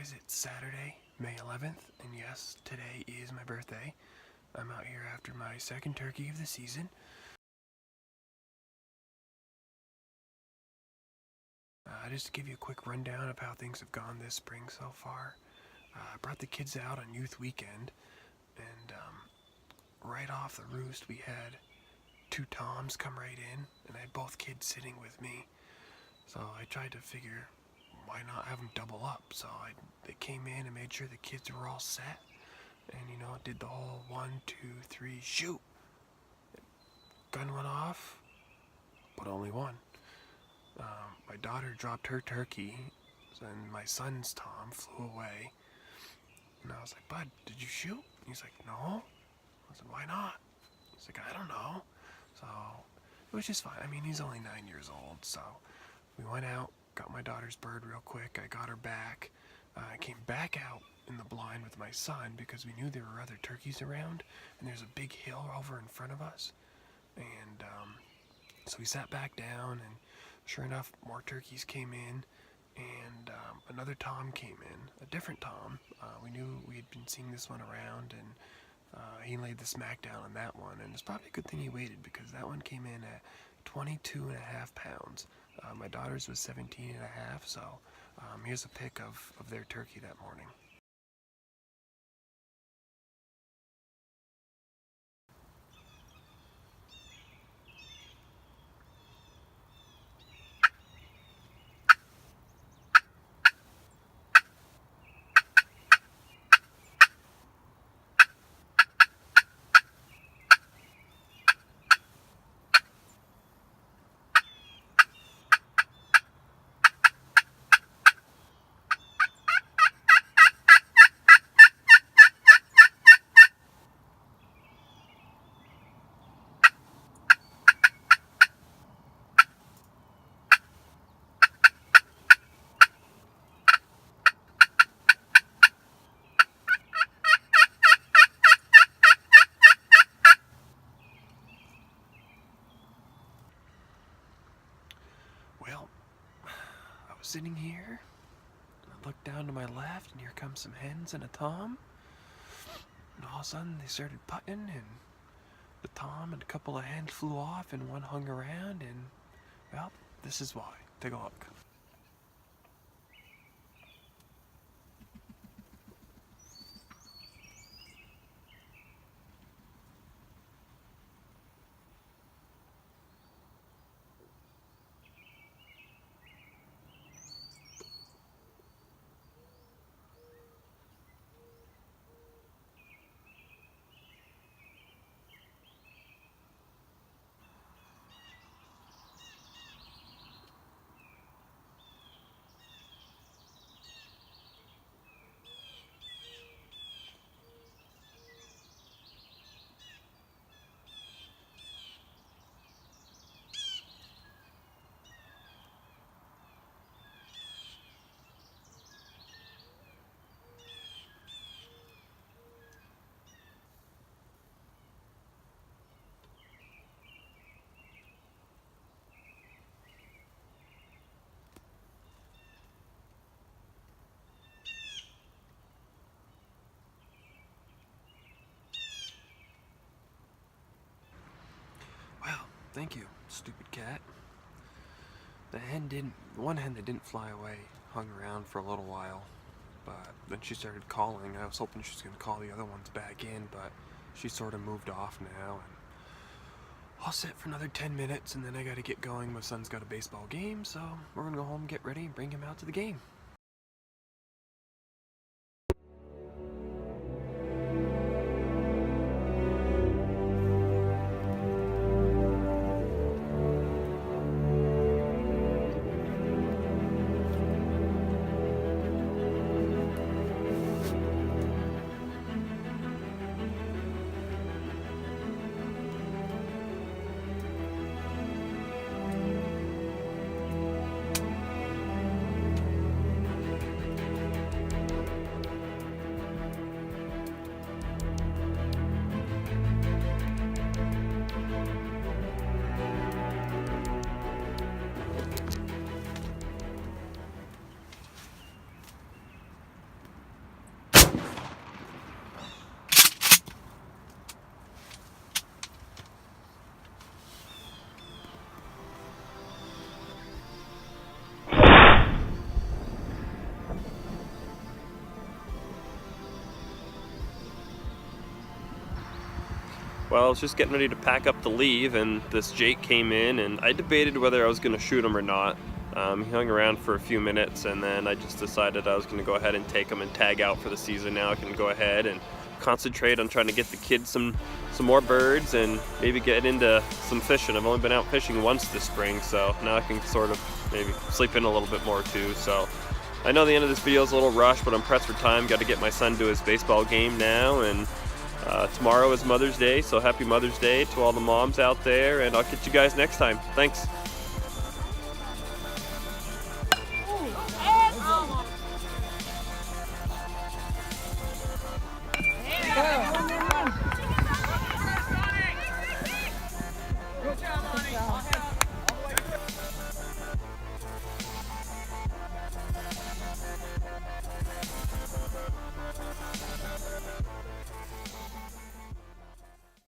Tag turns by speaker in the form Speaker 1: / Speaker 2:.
Speaker 1: guys, it's Saturday, May 11th, and yes, today is my birthday. I'm out here after my second turkey of the season. Just to give you a quick rundown of how things have gone this spring so far. I brought the kids out on youth weekend, and right off the roost we had two toms come right in, and I had both kids sitting with me. So I tried to figure why not have them double up. So they came in and made sure the kids were all set, and did the whole 1, 2, 3 shoot. Gun went off, but only one. My daughter dropped her turkey, and my son's tom flew away. And I was like, "Bud, did you shoot?" He's like, "No." I said, "Why not?" He's like, "I don't know." So it was just fine. I mean, he's only 9 years old, so we went out, got my daughter's bird real quick. I got her back. I came back out in the blind with my son because we knew there were other turkeys around, and there's a big hill over in front of us. And so we sat back down, and sure enough, more turkeys came in, and another tom came in, a different tom. We knew we had been seeing this one around, and he laid the smack down on that one, and it's probably a good thing he waited because that one came in at 22.5 pounds. My daughter's was 17.5, so here's a pic of their turkey that morning. Well, I was sitting here, and I looked down to my left, and here comes some hens and a tom. And all of a sudden, they started putting, and the tom and a couple of hens flew off, and one hung around, and, well, this is why. Take a look. Well, thank you, stupid cat. One hen that didn't fly away hung around for a little while, but then she started calling. I was hoping she was going to call the other ones back in, but she sort of moved off now, and I'll sit for another 10 minutes, and then I gotta get going. My son's got a baseball game, so we're gonna go home, get ready, and bring him out to the game.
Speaker 2: Well, I was just getting ready to pack up to leave, and this Jake came in, and I debated whether I was going to shoot him or not. He hung around for a few minutes, and then I just decided I was going to go ahead and take him and tag out for the season. Now I can go ahead and concentrate on trying to get the kids some more birds and maybe get into some fishing. I've only been out fishing once this spring, so now I can sort of maybe sleep in a little bit more too. So I know the end of this video is a little rushed, but I'm pressed for time. Got to get my son to his baseball game now, and tomorrow is Mother's Day, so happy Mother's Day to all the moms out there, and I'll catch you guys next time. Thanks.